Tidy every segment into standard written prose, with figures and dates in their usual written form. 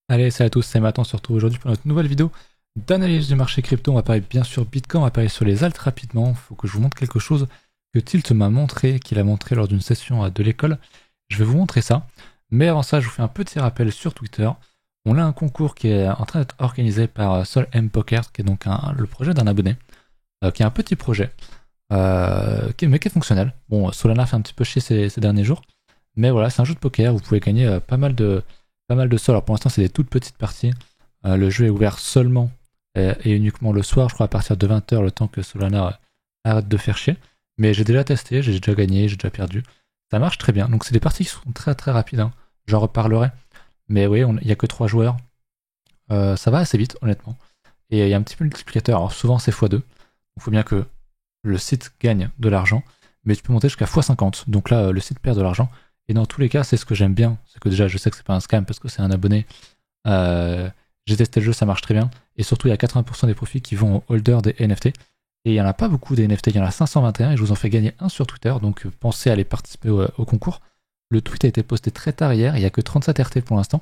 Allez, salut à tous, c'est Matt, on se retrouve aujourd'hui pour notre nouvelle vidéo d'analyse du marché crypto. On va parler bien sûr Bitcoin, on va parler sur les alts rapidement. Il faut que je vous montre quelque chose que Tilt m'a montré, qu'il a montré lors d'une session de l'école. Je vais vous montrer ça. Mais avant ça, je vous fais un petit rappel sur Twitter. On a un concours qui est en train d'être organisé par Sol M Poker, qui est donc le projet d'un abonné, qui est un petit projet, mais qui est fonctionnel. Bon, Solana fait un petit peu chier ces derniers jours. Mais voilà, c'est un jeu de poker, vous pouvez gagner pas mal de sol. Alors pour l'instant, c'est des toutes petites parties. Le jeu est ouvert seulement et uniquement le soir, je crois, à partir de 20h, le temps que Solana arrête de faire chier. Mais j'ai déjà testé, j'ai déjà gagné, j'ai déjà perdu. Ça marche très bien. Donc c'est des parties qui sont très très rapides, hein. J'en reparlerai. Mais oui, il n'y a que 3 joueurs. Ça va assez vite, honnêtement. Et il y a un petit peu multiplicateur. Alors souvent, c'est x2. Il faut bien que le site gagne de l'argent. Mais tu peux monter jusqu'à x50. Donc là, le site perd de l'argent. Et dans tous les cas, c'est ce que j'aime bien. C'est que déjà, je sais que c'est pas un scam parce que c'est un abonné. J'ai testé le jeu, ça marche très bien. Et surtout, il y a 80% des profits qui vont aux holders des NFT. Et il n'y en a pas beaucoup des NFT, il y en a 521 et je vous en fais gagner un sur Twitter. Donc pensez à aller participer au concours. Le tweet a été posté très tard hier, il n'y a que 37 RT pour l'instant.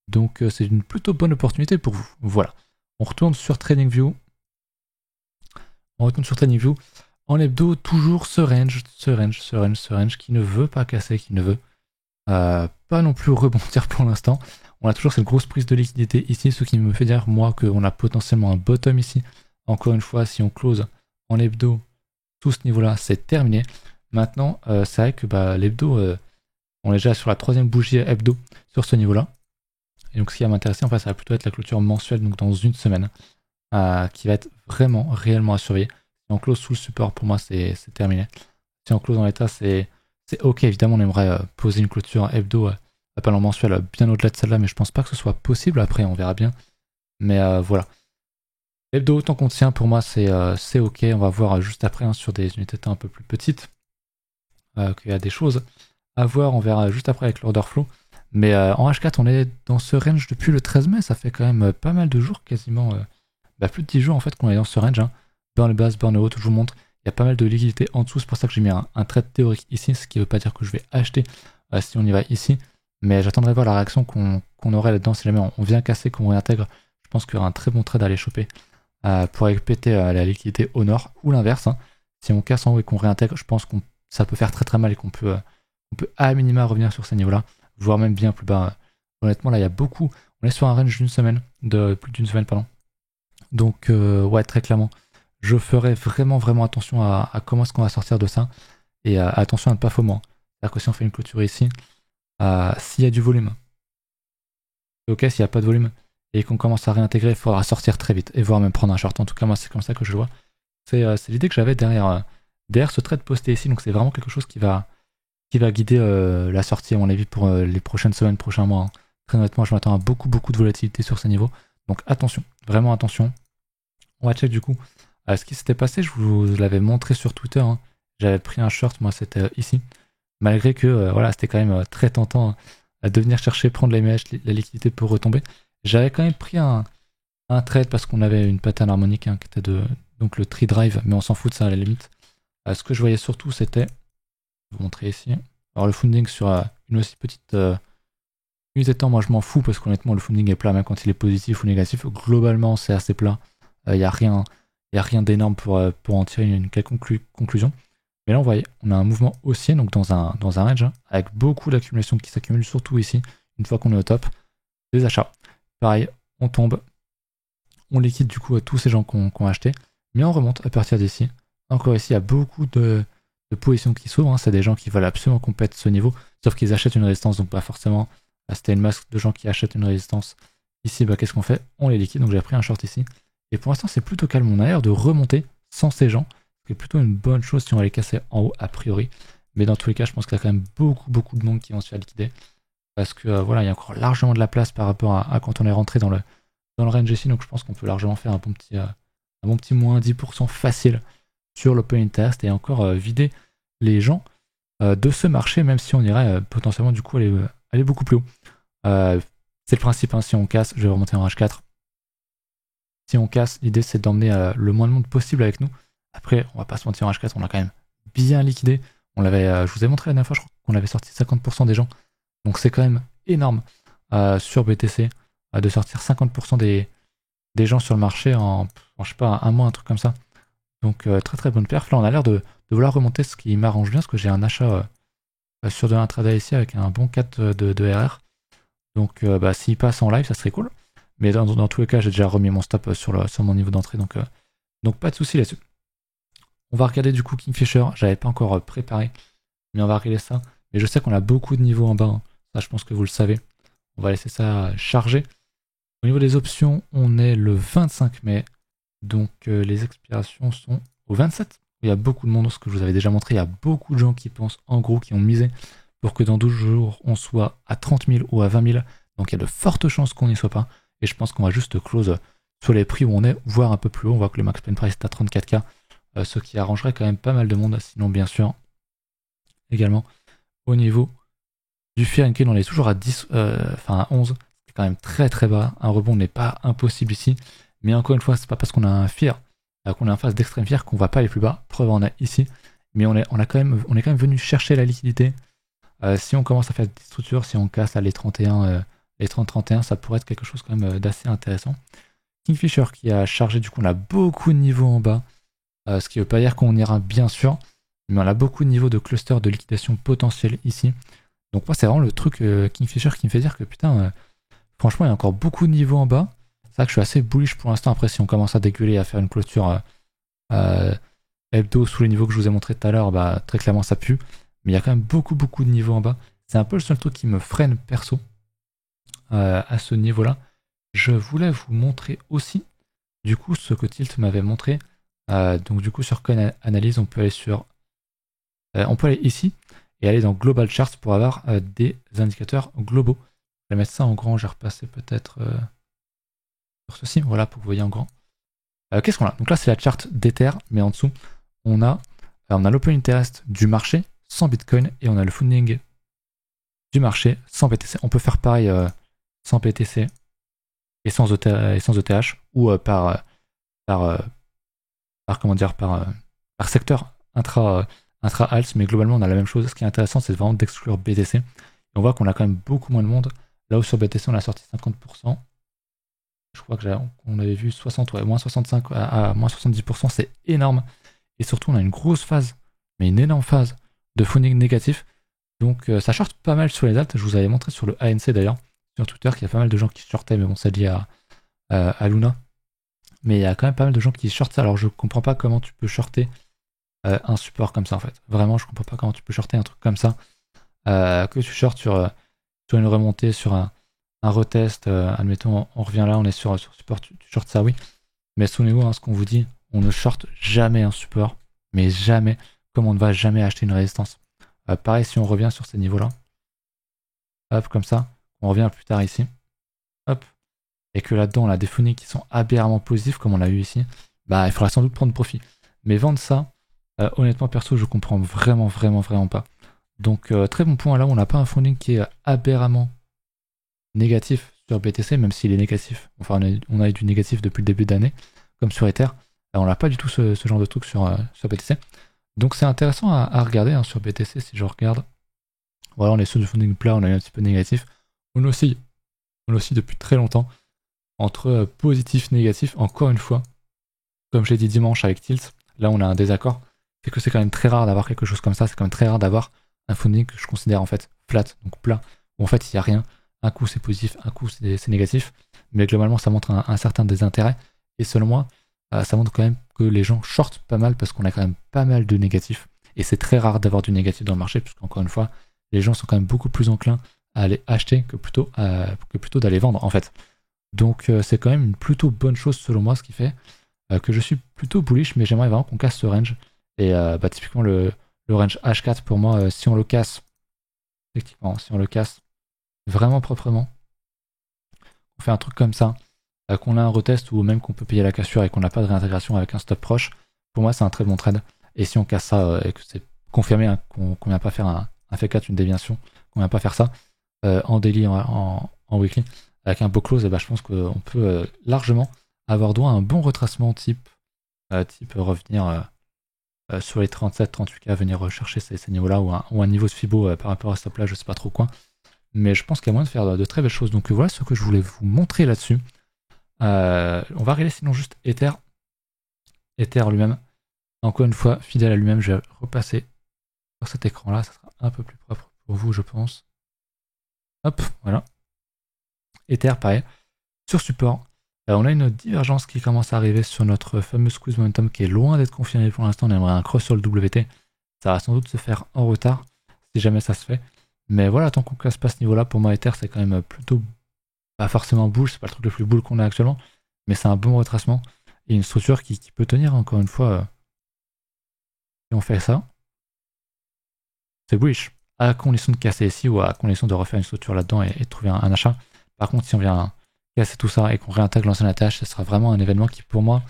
Donc c'est une plutôt bonne opportunité pour vous. Voilà. On retourne sur TradingView. En hebdo, toujours ce range qui ne veut pas casser, qui ne veut pas non plus rebondir pour l'instant. On a toujours cette grosse prise de liquidité ici, ce qui me fait dire, moi, qu'on a potentiellement un bottom ici. Encore une fois, si on close en hebdo, tout ce niveau-là, c'est terminé. Maintenant, c'est vrai que l'hebdo, on est déjà sur la 3e bougie hebdo sur ce niveau-là. Et donc, ce qui va m'intéresser, en fait, ça va plutôt être la clôture mensuelle, donc dans une semaine, qui va être vraiment, réellement à surveiller. Si on close sous le support, pour moi, c'est terminé. Si on close dans l'état, c'est ok. Évidemment, on aimerait poser une clôture hebdo, pas en mensuel, bien au-delà de celle-là, mais je pense pas que ce soit possible. Après, on verra bien. Mais voilà. Hebdo, tant qu'on tient, pour moi, c'est ok. On va voir juste après sur des unités de temps un peu plus petites qu'il y a des choses à voir. On verra juste après avec l'order flow. Mais en H4, on est dans ce range depuis le 13 mai. Ça fait quand même pas mal de jours, quasiment plus de 10 jours en fait qu'on est dans ce range. Burn basse, burn haute, je vous montre. Il y a pas mal de liquidité en dessous. C'est pour ça que j'ai mis un trade théorique ici. Ce qui ne veut pas dire que je vais acheter si on y va ici. Mais j'attendrai voir la réaction qu'on aurait là-dedans. Si jamais on vient casser, qu'on réintègre, je pense qu'il y aura un très bon trade à aller choper pour répéter la liquidité au nord ou l'inverse. Si on casse en haut et qu'on réintègre, je pense que ça peut faire très très mal et qu'on peut à minima revenir sur ces niveaux-là, voire même bien plus bas. Honnêtement, là, il y a beaucoup. On est sur un range de plus d'une semaine, pardon. Donc, ouais, très clairement, je ferai vraiment vraiment attention à comment est-ce qu'on va sortir de ça et attention à ne pas FOMO. C'est-à-dire que si on fait une clôture ici, s'il y a du volume, c'est ok. S'il n'y a pas de volume et qu'on commence à réintégrer, il faudra sortir très vite et voire même prendre un short. En tout cas, moi, c'est comme ça que je le vois. C'est l'idée que j'avais derrière ce trade posté ici. Donc, c'est vraiment quelque chose qui va guider la sortie, à mon avis, pour les prochaines semaines, prochains mois. Très honnêtement, je m'attends à beaucoup de volatilité sur ces niveaux. Donc, attention, vraiment attention. On va check du coup ce qui s'était passé. Je vous l'avais montré sur Twitter. J'avais pris un short, moi, c'était ici. Malgré que, voilà, c'était quand même très tentant de venir chercher, prendre la liquidité pour retomber. J'avais quand même pris un trade parce qu'on avait une pattern harmonique qui était donc le tree drive, mais on s'en fout de ça à la limite. Ce que je voyais surtout, c'était, je vais vous montrer ici. Alors le funding sur une aussi petite unité de temps, moi je m'en fous parce qu'honnêtement le funding est plat, même quand il est positif ou négatif. Globalement, c'est assez plat. Il n'y a rien d'énorme pour en tirer une quelconque conclusion. Mais là, on voit, on a un mouvement haussier, donc dans un range, avec beaucoup d'accumulation qui s'accumule, surtout ici, une fois qu'on est au top. Des achats. Pareil, on tombe, on liquide du coup à tous ces gens qui ont acheté, mais on remonte à partir d'ici. Encore ici, il y a beaucoup de positions qui s'ouvrent. C'est des gens qui veulent absolument qu'on pète ce niveau, sauf qu'ils achètent une résistance, donc pas forcément. Là, c'était une masse de gens qui achètent une résistance. Ici, qu'est-ce qu'on fait? On les liquide, donc j'ai pris un short ici. Et pour l'instant, c'est plutôt calme. On a l'air de remonter sans ces gens, ce qui est plutôt une bonne chose si on va les casser en haut, a priori. Mais dans tous les cas, je pense qu'il y a quand même beaucoup de monde qui vont se faire liquider. Parce que voilà, il y a encore largement de la place par rapport à quand on est rentré dans le range ici. Donc je pense qu'on peut largement faire un bon petit moins 10% facile sur l'open interest et encore vider les gens de ce marché, même si on irait potentiellement du coup aller beaucoup plus haut. C'est le principe, si on casse, je vais remonter en H4. Si on casse, l'idée c'est d'emmener le moins de monde possible avec nous. Après, on va pas se mentir, en H4, on a quand même bien liquidé. On l'avait, je vous ai montré la dernière fois, je crois qu'on avait sorti 50% des gens. Donc c'est quand même énorme sur BTC. de sortir 50% des gens sur le marché je sais pas, un mois, un truc comme ça. Donc très très bonne perf. Là on a l'air de vouloir remonter, ce qui m'arrange bien parce que j'ai un achat sur de l'intraday ici avec un bon 4 de RR. Donc s'il passe en live ça serait cool. Mais dans tous les cas j'ai déjà remis mon stop sur mon niveau d'entrée, donc pas de souci là-dessus. On va regarder du coup Kingfisher, j'avais pas encore préparé, mais on va regarder ça. Mais je sais qu'on a beaucoup de niveaux en bas, hein. Ça je pense que vous le savez. On va laisser ça charger. Au niveau des options, on est le 25 mai, donc les expirations sont au 27. Il y a beaucoup de monde, ce que je vous avais déjà montré, il y a beaucoup de gens qui pensent, en gros, qui ont misé pour que dans 12 jours, on soit à 30 000 ou à 20 000. Donc il y a de fortes chances qu'on n'y soit pas. Et je pense qu'on va juste close sur les prix où on est, voire un peu plus haut. On voit que le max pen price est à 34K, ce qui arrangerait quand même pas mal de monde. Sinon, bien sûr, également, au niveau du Fear and Kill, on est toujours à 10, à 11. C'est quand même très très bas. Un rebond n'est pas impossible ici. Mais encore une fois, c'est pas parce qu'on a un Fear, qu'on est en phase d'extrême Fear, qu'on va pas aller plus bas. Preuve, on a ici. Mais on est quand même venu chercher la liquidité. Si on commence à faire des structures, si on casse là, les 31, les 30-31, ça pourrait être quelque chose quand même d'assez intéressant. Kingfisher qui a chargé, du coup on a beaucoup de niveaux en bas, ce qui ne veut pas dire qu'on ira bien sûr, mais on a beaucoup de niveaux de cluster de liquidation potentielle ici. Donc moi c'est vraiment le truc Kingfisher qui me fait dire que putain, franchement il y a encore beaucoup de niveaux en bas. C'est vrai que je suis assez bullish pour l'instant. Après si on commence à dégueuler, à faire une clôture hebdo sous les niveaux que je vous ai montré tout à l'heure, très clairement ça pue. Mais il y a quand même beaucoup de niveaux en bas. C'est un peu le seul truc qui me freine perso à ce niveau-là. Je voulais vous montrer aussi du coup ce que Tilt m'avait montré. Donc du coup sur Coin Analyse, on peut aller ici et aller dans Global Charts pour avoir des indicateurs globaux. Je vais mettre ça en grand, je vais repasser peut-être sur ceci, voilà, pour que vous voyez en grand. Qu'est-ce qu'on a? Donc là c'est la charte d'Ether, mais en dessous on a l'open interest du marché sans Bitcoin et on a le funding du marché sans BTC. On peut faire pareil sans BTC et sans ETH ou par secteur intra-alt, mais globalement on a la même chose. Ce qui est intéressant, c'est vraiment d'exclure BTC. Et on voit qu'on a quand même beaucoup moins de monde. Là où sur BTC on a sorti 50%. Je crois qu'on avait vu 60, moins 65 à moins 70%, c'est énorme. Et surtout on a une grosse phase, mais une énorme phase de funding négatif. Donc ça short pas mal sur les alts. Je vous avais montré sur le ANC d'ailleurs, sur Twitter, qu'il y a pas mal de gens qui shortaient, mais bon, c'est lié à Luna. Mais il y a quand même pas mal de gens qui shortent ça. Alors je comprends pas comment tu peux shorter un support comme ça en fait. Vraiment, je comprends pas comment tu peux shorter un truc comme ça. Que tu shortes sur une remontée, sur un retest. Admettons, on revient là, on est sur support, tu shortes ça, oui. Mais souvenez-vous, ce qu'on vous dit, on ne short jamais un support, mais jamais, comme on ne va jamais acheter une résistance. Pareil, si on revient sur ces niveaux-là, hop, comme ça, on revient plus tard ici, hop, et que là-dedans, on a des fundings qui sont aberramment positifs, comme on l'a eu ici, il faudra sans doute prendre profit. Mais vendre ça, honnêtement, perso, je comprends vraiment pas. Donc, très bon point là, on n'a pas un funding qui est aberramment négatif sur BTC, même s'il est négatif. Enfin, on a eu du négatif depuis le début d'année, comme sur Ether. On n'a pas du tout ce genre de truc sur BTC. Donc c'est intéressant à regarder sur BTC. Si je regarde, voilà, on est sur du funding plat, on a eu un petit peu négatif. On oscille depuis très longtemps entre positif, négatif. Encore une fois, comme j'ai dit dimanche avec Tilt, là on a un désaccord. C'est que c'est quand même très rare d'avoir quelque chose comme ça. C'est quand même très rare d'avoir un funding que je considère en fait flat, donc plat, où en fait il n'y a rien. Un coup c'est positif, un coup c'est négatif. Mais globalement ça montre un certain désintérêt. Et selon moi, ça montre quand même que les gens shortent pas mal parce qu'on a quand même pas mal de négatifs. Et c'est très rare d'avoir du négatif dans le marché, puisqu'encore une fois, les gens sont quand même beaucoup plus enclins à aller acheter que plutôt d'aller vendre en fait. Donc c'est quand même une plutôt bonne chose selon moi, ce qui fait que je suis plutôt bullish, mais j'aimerais vraiment qu'on casse ce range. Et typiquement le range H4 pour moi, si on le casse, effectivement, si on le casse vraiment proprement, on fait un truc comme ça, qu'on a un retest ou même qu'on peut payer la cassure et qu'on n'a pas de réintégration avec un stop proche, pour moi c'est un très bon trade. Et si on casse ça et que c'est confirmé qu'on vient pas faire un F4, une déviation, qu'on vient pas faire ça en daily, en weekly, avec un beau close, je pense qu'on peut largement avoir droit à un bon retracement type revenir sur les 37-38K, venir rechercher ces niveaux-là ou un niveau de Fibo par rapport à ce stop là, je sais pas trop quoi. mais je pense qu'il y a moyen de faire de très belles choses. Donc voilà ce que je voulais vous montrer là-dessus. On va regarder sinon juste Ether. Ether lui-même. Encore une fois, fidèle à lui-même, je vais repasser sur cet écran-là. Ça sera un peu plus propre pour vous, je pense. Hop, voilà. Ether, pareil. Sur support, on a une divergence qui commence à arriver sur notre fameux squeeze momentum qui est loin d'être confirmé pour l'instant. On aimerait un cross sur le WT. Ça va sans doute se faire en retard, si jamais ça se fait. Mais voilà, tant qu'on casse pas ce niveau-là, pour moi, Ether, c'est quand même plutôt pas forcément bull. C'est pas le truc le plus bull qu'on a actuellement, mais c'est un bon retracement et une structure qui peut tenir, encore une fois. Si on fait ça, c'est bullish. À condition de casser ici ou à condition de refaire une structure là-dedans et de trouver un achat. Par contre, si on vient casser tout ça et qu'on réintègre l'ancien ATH, ce sera vraiment un événement qui, pour moi,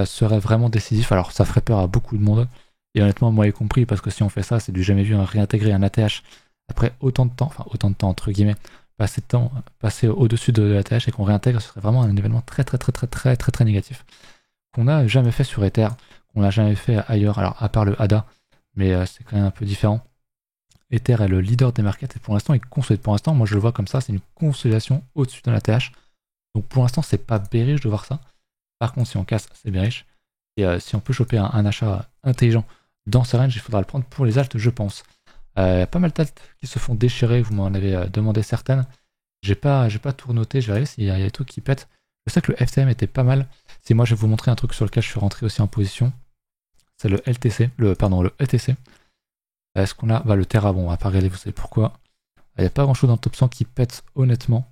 serait vraiment décisif. Alors, ça ferait peur à beaucoup de monde. Et honnêtement, moi y compris, parce que si on fait ça, c'est du jamais vu, réintégrer un ATH après autant de temps, enfin autant de temps entre guillemets, passer au-dessus de l'ATH et qu'on réintègre, ce serait vraiment un événement très très négatif. Qu'on n'a jamais fait sur Ether, qu'on n'a jamais fait ailleurs, alors à part le ADA, mais c'est quand même un peu différent. Ether est le leader des markets et pour l'instant il consolide. Pour l'instant, moi je le vois comme ça, c'est une consolidation au-dessus de l'ATH. Donc pour l'instant, c'est pas bearish de voir ça. Par contre, si on casse, c'est bearish. Et si on peut choper un achat intelligent dans ce range, il faudra le prendre pour les alts, je pense. Il y a pas mal d'alts qui se font déchirer, vous m'en avez demandé certaines. J'ai pas tout noté, je vais regarder s'il y a des trucs qui pètent. Je sais que le FTM était pas mal. Si moi je vais vous montrer un truc sur lequel je suis rentré aussi en position, c'est le LTC, le ETC. Est-ce qu'on a le Terra, bon on va pas regarder, vous savez pourquoi. Il n'y a pas grand chose dans le top 100 qui pète honnêtement.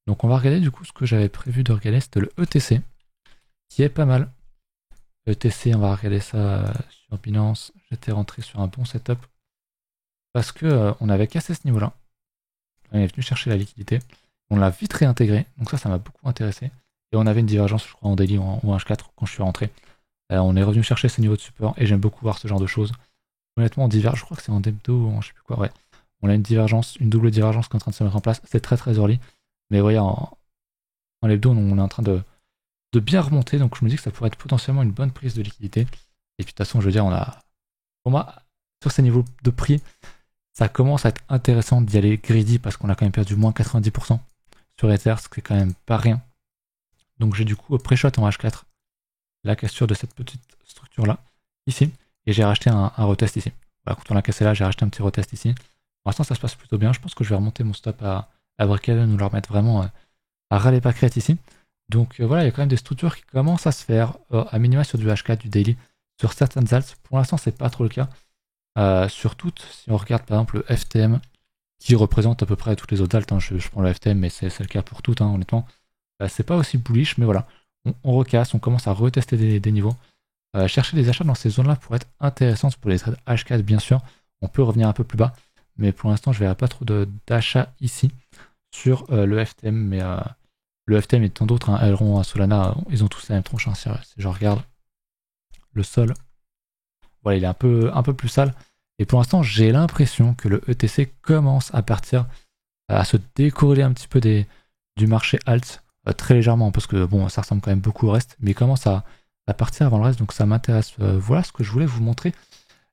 Donc on va regarder du coup ce que j'avais prévu de regarder, c'était le ETC, qui est pas mal. ETC, on va regarder ça sur Binance. J'étais rentré sur un bon setup parce que on avait cassé ce niveau-là. On est venu chercher la liquidité. On l'a vite réintégré, donc ça m'a beaucoup intéressé. Et on avait une divergence, je crois, en daily ou en H4 quand je suis rentré. On est revenu chercher ce niveau de support et j'aime beaucoup voir ce genre de choses. Honnêtement, on diverge, je crois que c'est en debdo ou en je sais plus quoi, ouais. On a une divergence, une double divergence qui est en train de se mettre en place. C'est très early. Mais voyez, en lebdo, on est en train de bien remonter, donc je me dis que ça pourrait être potentiellement une bonne prise de liquidité. Et puis de toute façon, je veux dire, pour moi, sur ces niveaux de prix, ça commence à être intéressant d'y aller greedy parce qu'on a quand même perdu moins 90% sur Ether, ce qui est quand même pas rien. Donc j'ai du coup pré-shot en H4 la cassure de cette petite structure là, ici, et j'ai racheté un retest ici. Voilà, quand on l'a cassé là, j'ai racheté un petit retest ici. Pour l'instant, ça se passe plutôt bien. Je pense que je vais remonter mon stop à break-even ou leur mettre vraiment à râler pas crête ici. Donc voilà, il y a quand même des structures qui commencent à se faire, à minima sur du H4, du daily, sur certaines alts. Pour l'instant, c'est pas trop le cas. Sur toutes, si on regarde par exemple le FTM, qui représente à peu près toutes les autres alts, hein, je prends le FTM, mais c'est le cas pour toutes, hein, honnêtement. C'est pas aussi bullish, mais voilà, on recasse, on commence à retester des niveaux. Chercher des achats dans ces zones-là pourrait être intéressant pour les trades H4, bien sûr. On peut revenir un peu plus bas, mais pour l'instant, je verrai pas trop d'achats ici sur le FTM, mais le FTM et tant d'autres, hein, Elrond, Solana, ils ont tous la même tronche. Hein, si je regarde le sol, voilà, il est un peu plus sale. Et pour l'instant, j'ai l'impression que le ETC commence à partir, à se décorréler un petit peu du marché alt, très légèrement, parce que bon, ça ressemble quand même beaucoup au reste, mais il commence à partir avant le reste, donc ça m'intéresse. Voilà ce que je voulais vous montrer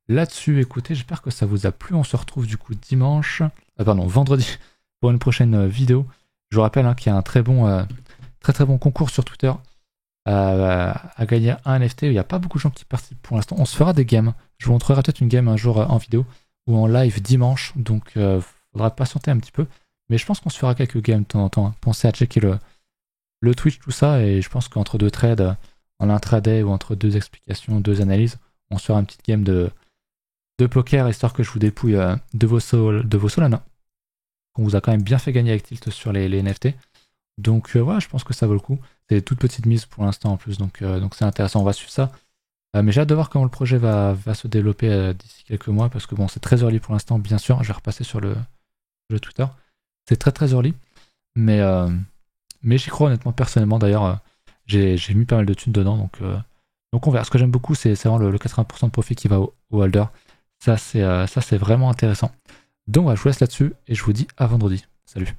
là-dessus. Écoutez, j'espère que ça vous a plu. On se retrouve du coup vendredi, pour une prochaine vidéo. Je vous rappelle qu'il y a un très bon concours sur Twitter à gagner un NFT. Il n'y a pas beaucoup de gens qui participent pour l'instant. On se fera des games. Je vous montrerai peut-être une game un jour en vidéo ou en live dimanche. Donc il faudra patienter un petit peu. Mais je pense qu'on se fera quelques games de temps en temps. Hein. Pensez à checker le Twitch, tout ça. Et je pense qu'entre deux trades, en intraday ou entre deux explications, deux analyses, on se fera une petite game de poker, histoire que je vous dépouille de vos Solana. On vous a quand même bien fait gagner avec Tilt sur les NFT. Donc voilà, je pense que ça vaut le coup. C'est des toutes petites mises pour l'instant en plus, donc c'est intéressant, on va suivre ça. Mais j'ai hâte de voir comment le projet va se développer d'ici quelques mois, parce que bon, c'est très early pour l'instant, bien sûr. Je vais repasser sur le Twitter. C'est très early, mais j'y crois honnêtement, personnellement. D'ailleurs, j'ai mis pas mal de thunes dedans, donc on verra. Ce que j'aime beaucoup, c'est vraiment le 80% de profit qui va au holder. Ça, c'est vraiment intéressant. Donc voilà, je vous laisse là-dessus et je vous dis à vendredi. Salut.